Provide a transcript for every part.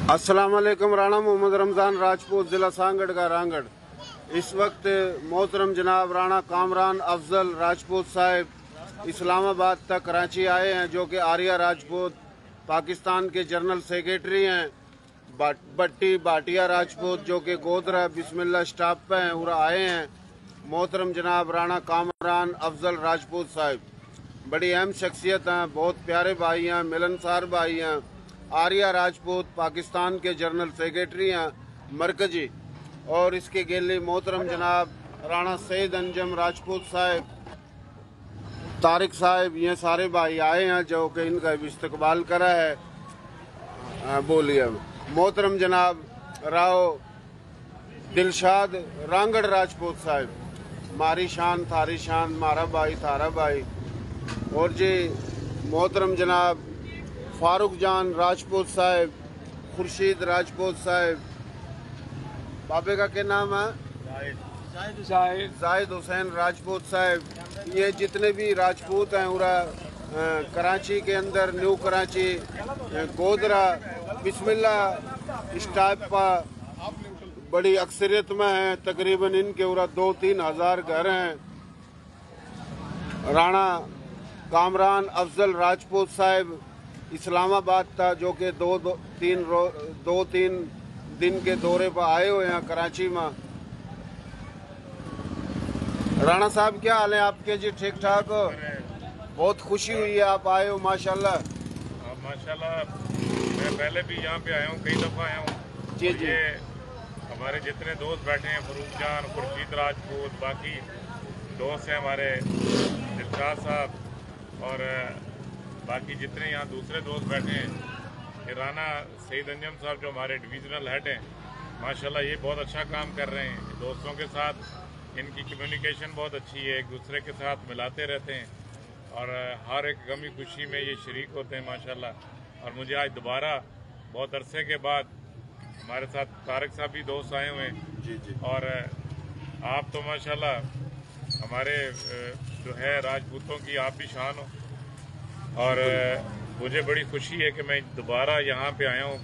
अस्सलाम वालेकुम। राणा मोहम्मद रमज़ान राजपूत, ज़िला सांगड़ का रांगड़। इस वक्त मोहतरम जनाब राणा कामरान अफजल राजपूत साहब इस्लामाबाद तक कराची आए हैं, जो कि आर्या राजपूत पाकिस्तान के जनरल सेक्रेटरी हैं। बट्टी भाटिया राजपूत जो कि गोदरा बिस्मिल्लाह स्टाफ पे हैं, और आए हैं मोहतरम जनाब राणा कामरान अफजल राजपूत साहब। बड़ी अहम शख्सियत हैं, बहुत प्यारे भाई हैं, मिलनसार भाई हैं। आर्या राजपूत पाकिस्तान के जनरल सेक्रेटरी हैं मरकजी, और इसके गेली मोहतरम जनाब राणा सईद अंजम राजपूत साहब, तारिक साहब, ये सारे भाई आए हैं जो कि इनका इस्तकबाल करा है। बोलिए मोहतरम जनाब राव दिलशाद रांगड़ राजपूत साहब, मारी शान थारी शान, मारा भाई थारा भाई। और जी मोहतरम जनाब फारूक जान राजपूत साहब, खुर्शीद राजपूत साहब, बाबे का क्या नाम है, जाहिद हुसैन राजपूत साहब। ये जितने भी राजपूत हैं पूरा कराची के अंदर, न्यू कराची, गोदरा बिस्मिल्लाह स्टाफ पर बड़ी अक्सरियत में है। तकरीबन इनके पूरा 2-3 हज़ार घर हैं। राणा कामरान अफजल राजपूत साहब इस्लामाबाद था, जो कि 2-3 दिन के दौरे पर आए हुए हैं कराची में। राणा साहब क्या हाल है आपके? जी ठीक ठाक हो? बहुत खुशी हुई है आप आए हो, माशाल्लाह। माशाल्लाह, मैं पहले भी यहाँ पे आया हूँ, कई दफ़ा आया हूँ। जी जी। हमारे जितने दोस्त बैठे हैं, फरूक जान, खुर्शीद राजपूत, बाकी दोस्त हैं हमारे, दिलशाद साहब, और बाकी जितने यहाँ दूसरे दोस्त बैठे हैं, राणा सईद अंजम साहब जो हमारे डिविजनल हेड हैं, माशाल्लाह ये बहुत अच्छा काम कर रहे हैं। दोस्तों के साथ इनकी कम्युनिकेशन बहुत अच्छी है, एक दूसरे के साथ मिलाते रहते हैं और हर एक गमी खुशी में ये शरीक होते हैं माशाल्लाह। और मुझे आज दोबारा बहुत अरसे के बाद हमारे साथ तारिक साहब भी दोस्त आए हुए हैं। जी जी। और आप तो माशाल्लाह हमारे जो है राजपूतों की आप भी शान हो, और मुझे बड़ी खुशी है कि मैं दोबारा यहाँ पे आया हूँ।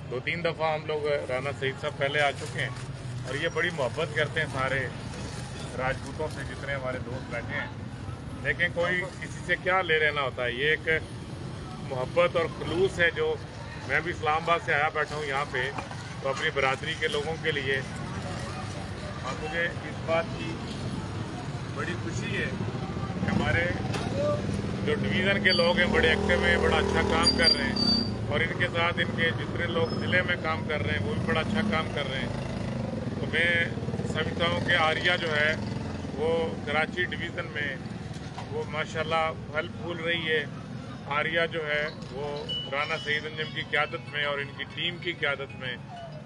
2-3 दफ़ा हम लोग राणा सईद साहब पहले आ चुके हैं, और ये बड़ी मोहब्बत करते हैं सारे राजपूतों से, जितने हमारे दोस्त बैठे हैं। लेकिन कोई किसी से क्या ले लेना होता है, ये एक मोहब्बत और खलूस है। जो मैं भी इस्लामाबाद से आया बैठा हूँ यहाँ पे, तो अपनी बरादरी के लोगों के लिए, और मुझे इस बात की बड़ी खुशी है कि हमारे जो डिवीज़न के लोग हैं बड़े एक्टिव हैं, बड़ा अच्छा काम कर रहे हैं, और इनके साथ इनके जितने लोग ज़िले में काम कर रहे हैं वो भी बड़ा अच्छा काम कर रहे हैं। तो मैं समझता हूँ कि आर्या जो है वो कराची डिवीज़न में वो माशाल्लाह फल फूल रही है। आर्या जो है वो राणा सईद अंजम की क़यादत में और इनकी टीम की क़यादत में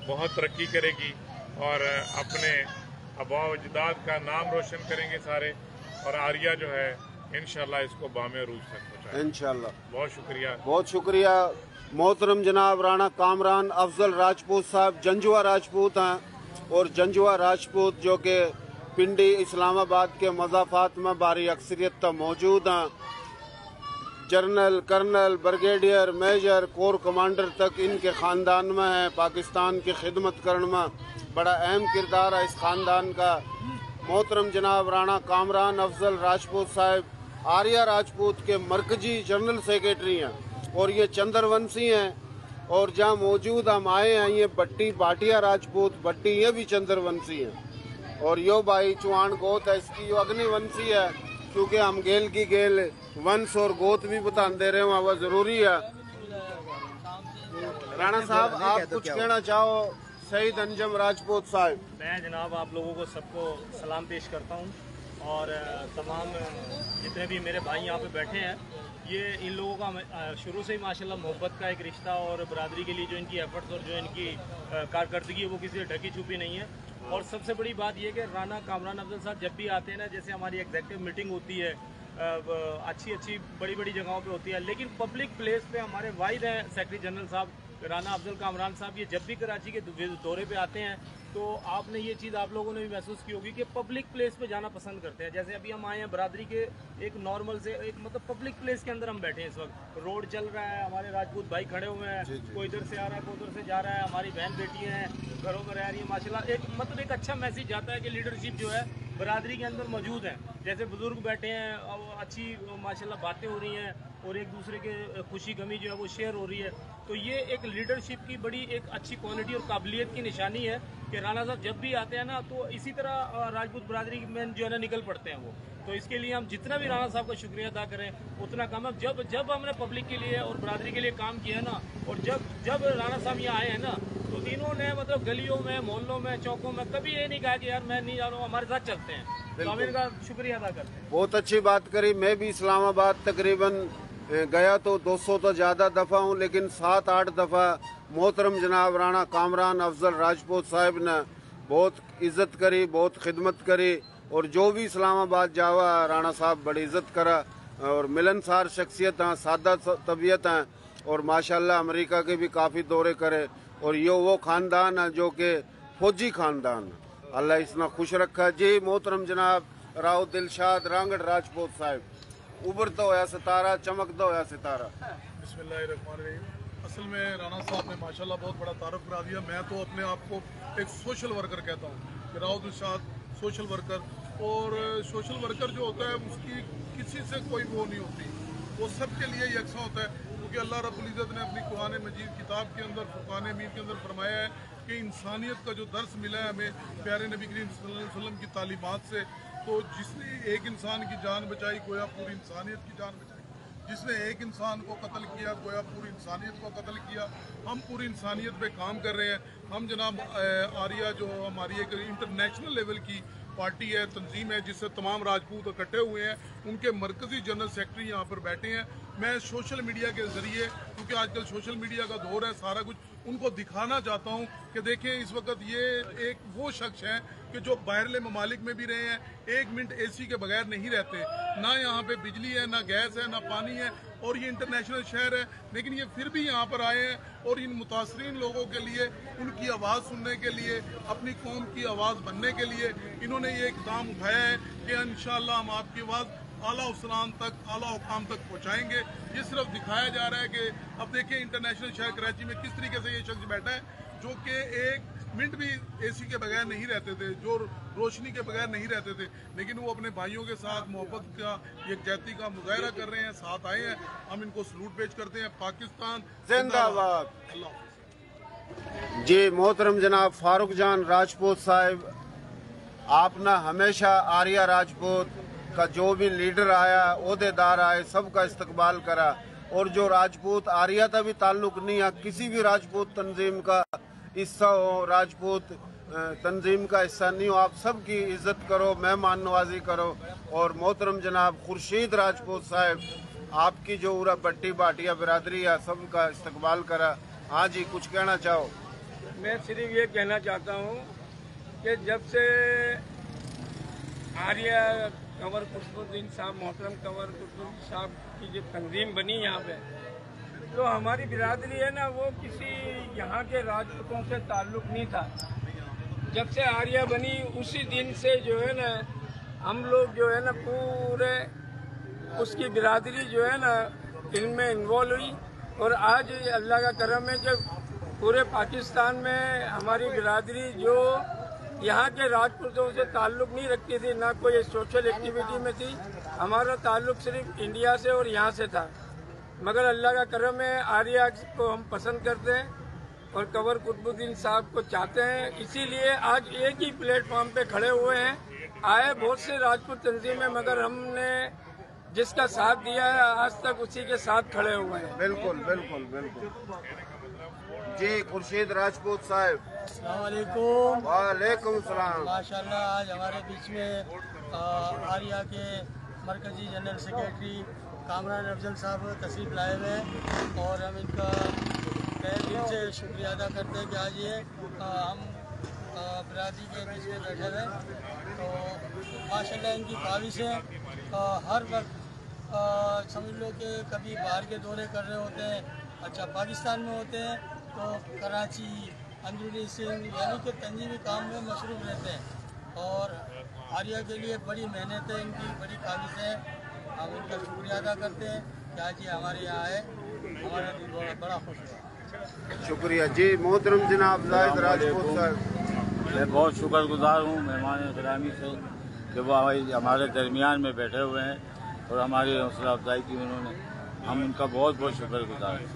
बहुत तरक्की करेगी, और अपने आबा व अजदाद का नाम रोशन करेंगे सारे, और आर्या जो है इंशाल्लाह इसको बामे अरूज तक पहुंचाएं इंशाल्लाह। बहुत शुक्रिया, बहुत शुक्रिया। मोहतरम जनाब राणा कामरान अफजल राजपूत साहब जंजुआ राजपूत हैं, और जंजुआ राजपूत जो कि पिंडी इस्लामाबाद के मज़ाफ़ात में बारी अक्सरियत तक मौजूद हैं। General, colonel, brigadier, major, corps commander तक इनके ख़ानदान में है। पाकिस्तान की खिदमत करने में बड़ा अहम किरदार है इस ख़ानदान का। मोहतरम जनाब राणा कामरान अफजल राजपूत साहब आर्या राजपूत के मरकजी जनरल सेक्रेटरी हैं, और ये चंद्रवंशी हैं। और जहाँ मौजूद हम आए हैं, ये बट्टी भाटिया राजपूत, बट्टी ये भी चंद्रवंशी हैं। और यो भाई चौहान गोत है, इसकी यो अग्निवंशी है, क्योंकि हम गेल की गेल वंश और गोत भी बता दे रहे हैं, वह जरूरी है। राणा साहब आप कुछ कहना चाहो? सईद अंजम राजपूत साहब। मैं जनाब आप लोगों को सबको सलाम पेश करता हूँ, और तमाम जितने भी मेरे भाई यहाँ पे बैठे हैं, ये इन लोगों का शुरू से ही माशाल्लाह मोहब्बत का एक रिश्ता, और बरादरी के लिए जो इनकी एफर्ट्स और जो इनकी कारकर्दगी है वो किसी से ढकी छुपी नहीं है। और सबसे बड़ी बात ये कि राणा कामरान अफजल साहब जब भी आते हैं ना, जैसे हमारी एग्जेक्टिव मीटिंग होती है, अच्छी बड़ी जगहों पे होती है, लेकिन पब्लिक प्लेस पे हमारे वाहिद हैं सेक्रेटरी जनरल साहब राना अफजल कामरान साहब ये जब भी कराची के दौरे पे आते हैं तो आपने ये चीज़ आप लोगों ने भी महसूस की होगी कि पब्लिक प्लेस पे जाना पसंद करते हैं। जैसे अभी हम आए हैं बरादरी के एक नॉर्मल से एक मतलब पब्लिक प्लेस के अंदर हम बैठे हैं इस वक्त, रोड चल रहा है, हमारे राजपूत भाई खड़े हुए हैं, कोई इधर से आ रहा है कोई उधर से जा रहा है, हमारी बहन बेटियाँ हैं घरों में रह रही है माशाल्लाह। एक मतलब एक अच्छा मैसेज जाता है कि लीडरशिप जो है बरादरी के अंदर मौजूद है। जैसे बुजुर्ग बैठे हैं और अच्छी माशाल्लाह बातें हो रही हैं और एक दूसरे के खुशी गमी जो है वो शेयर हो रही है। तो ये एक लीडरशिप की बड़ी एक अच्छी क्वालिटी और काबिलियत की निशानी है कि राना साहब जब भी आते हैं ना तो इसी तरह राजपूत बरादरी में जो है ना निकल पड़ते हैं वो। तो इसके लिए हम जितना भी राना साहब का शुक्रिया अदा करें उतना कम है। जब हमने पब्लिक के लिए और बरादरी के लिए काम किया है ना, और जब राना साहब यहाँ आए हैं ना तो इन्होंने मतलब गलियों में मोहल्लों में चौकों में कभी ये नहीं कहा कि यार मैं नहीं जा रहा हूँ, हमारे साथ चलते हैं। तो हम इनका शुक्रिया अदा करते हैं। बहुत अच्छी बात करी। मैं भी इस्लामाबाद तकरीबन गया तो 200 तो ज़्यादा दफ़ा हूँ, लेकिन 7-8 दफ़ा मोहतरम जनाब राना कामरान अफजल राजपूत साहब ने बहुत इज्जत करी, बहुत खिदमत करी, और जो भी इस्लामाबाद जावा राना साहब बड़ी इज्जत करा और मिलनसार शख्सियत हैं, सादा तबीयत हैं, और माशाल्लाह अमेरिका के भी काफ़ी दौरे करे। और ये वो ख़ानदान है जो कि फौजी ख़ानदान है, अल्लाह इसना खुश रखा। जी मोहतरम जनाब राव दिलशाद रांगड़ राजपूत साहब, उभरता होया सितारा, चमकता होया सितारा। बिस्मिल्लाहिर्रहमानिर्रहीम। असल में राना साहब ने माशाल्लाह बहुत बड़ा तारुफ करा दिया। मैं तो अपने आप को एक सोशल वर्कर कहता हूँ कि राव दिलशाद सोशल वर्कर, और सोशल वर्कर जो होता है उसकी किसी से कोई वो नहीं होती, वो सबके लिए यकसा होता है। क्योंकि अल्लाह रब्बुल इज़्ज़त ने अपनी कुरान मजीद किताब के अंदर फुरकान हमीद के अंदर फरमाया है कि इंसानियत का जो दर्स मिला है हमें प्यारे नबी करीम सल्लल्लाहु अलैहि वसल्लम की तालीमात से, तो जिसने एक इंसान की जान बचाई गोया पूरी इंसानियत की जान बचाई, जिसने एक इंसान को कत्ल किया गोया पूरी इंसानियत को कत्ल किया। हम पूरी इंसानियत पे काम कर रहे हैं। हम जनाब आर्या जो हमारी एक इंटरनेशनल लेवल की पार्टी है, तंजीम है, जिससे तमाम राजपूत इकट्ठे हुए हैं, उनके मरकजी जनरल सेक्रेटरी यहाँ पर बैठे हैं। मैं सोशल मीडिया के ज़रिए, क्योंकि आजकल सोशल मीडिया का दौर है, सारा कुछ उनको दिखाना चाहता हूँ कि देखें इस वक्त ये एक वो शख्स हैं कि जो बाहरले ममालिक में भी रहे हैं, 1 मिनट एसी के बगैर नहीं रहते, ना यहाँ पे बिजली है, ना गैस है, ना पानी है, और ये इंटरनेशनल शहर है, लेकिन ये फिर भी यहाँ पर आए हैं और इन मुतासरीन लोगों के लिए, उनकी आवाज़ सुनने के लिए, अपनी कौम की आवाज़ बनने के लिए इन्होंने ये इक़दाम उठाया है कि इंशाअल्लाह हम आपकी आवाज़ आला अफसरान तक, आला हुकाम तक पहुँचाएंगे। ये सिर्फ दिखाया जा रहा है कि अब देखिए इंटरनेशनल शहर कराची में किस तरीके से ये शख्स बैठा है जो कि 1 मिनट भी एसी के बगैर नहीं रहते थे, जो रोशनी के बगैर नहीं रहते थे, लेकिन वो अपने भाइयों के साथ मोहब्बत का, यकजहती का मुजाहरा कर रहे हैं, साथ आए हैं। हम इनको सलूट पेश करते हैं। पाकिस्तान जिंदाबाद। अल्लाह। जी मोहतरम जनाब फारूक जान राजपूत साहब, आपने हमेशा आर्या राजपूत का जो भी लीडर आया, ओहदेदार आए, सबका इस्तकबाल करा, और जो राजपूत आर्या का भी ताल्लुक नहीं है, किसी भी राजपूत तंजीम का हिस्सा हो, राजपूत तंजीम का हिस्सा नहीं हो, आप सबकी इज्जत करो, मेहमान नवाजी करो। और मोहतरम जनाब खुर्शीद राजपूत साहब, आपकी जो पूरा बट्टी बाटिया बिरादरी है, सबका इस्तकबाल करा। हाँ जी, कुछ कहना चाहो? मैं सिर्फ ये कहना चाहता हूँ कि जब से आर्या कंवर कुतुबुद्दीन साहब, मोहतरम कंवर कुतुबुद्दीन साहब की जो तंजीम बनी यहाँ पे, तो हमारी बिरादरी है ना वो किसी यहाँ के राजपूतों से ताल्लुक़ नहीं था। जब से आर्या बनी उसी दिन से जो है ना हम लोग जो है ना पूरे उसकी बिरादरी जो है ना इनमें इन्वॉल्व हुई, और आज अल्लाह का करम है कि पूरे पाकिस्तान में हमारी बिरादरी जो यहाँ के राजपूतों से ताल्लुक़ नहीं रखती थी, ना कोई सोशल एक्टिविटी में थी, हमारा ताल्लुक़ सिर्फ इंडिया से और यहाँ से था। मगर अल्लाह का करम है, आर्या को हम पसंद करते हैं और कंवर कुतुबुद्दीन साहब को चाहते हैं, इसीलिए आज एक ही प्लेटफॉर्म पे खड़े हुए हैं। आए बहुत से राजपूत तंजीमें, मगर हमने जिसका साथ दिया है आज तक उसी के साथ खड़े हुए हैं। बिल्कुल बिल्कुल बिल्कुल। जी खुर्शीद राजपूत साहब, अस्सलाम वालेकुम। वालेकुम सलाम। माशाल्लाह आज हमारे बीच में आर्या के मरकजी जनरल सेक्रेटरी कामरान अफजल साहब तशरीफ लाए हुए हैं, और हम इनका तहे दिल से शुक्रिया अदा करते हैं कि आज ये हम बिरादरी के बीच में बैठे हैं। तो माशाल्लाह इनकी ख्वाहिशें हर वक्त समझ लो कि कभी बाहर के दौरे कर रहे होते हैं, अच्छा पाकिस्तान में होते हैं, तो कराची, अंदरूनी सिंध यानी कि तंजीमी काम में मसरूफ़ रहते हैं। और आर्या के लिए बड़ी मेहनत है, इनकी बड़ी काबिज है। हम इनका शुक्रिया अदा करते हैं कि आज ये हमारे यहाँ है, हमारा दिल बड़ा खुश हुआ। शुक्रिया जी। मोहतरम जनाब जाहिद राजपूत साहब, मैं बहुत शुक्रगुजार हूँ मेहमान गिरामी से कि वो हमारे दरमियान में बैठे हुए हैं और हमारी हौसला अफजाई की उन्होंने। हम उनका बहुत बहुत शुक्रगुजार हैं।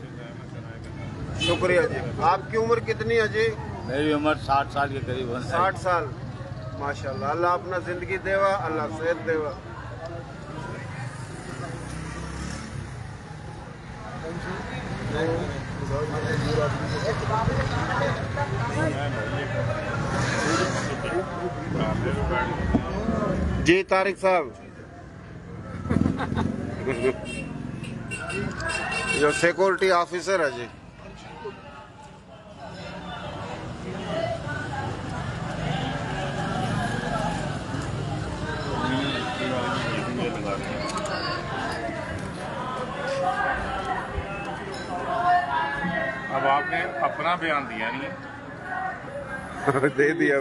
शुक्रिया जी। आपकी उम्र कितनी है जी? मेरी उम्र 60 साल के करीब है। 60 साल, माशाल्लाह। अल्लाह अपना जिंदगी देवा, अल्लाह सेहत देवा। जी तारिक साहब, जो सिक्योरिटी ऑफिसर है जी। अब आपने अपना बयान दिया नहीं है। दे दिया।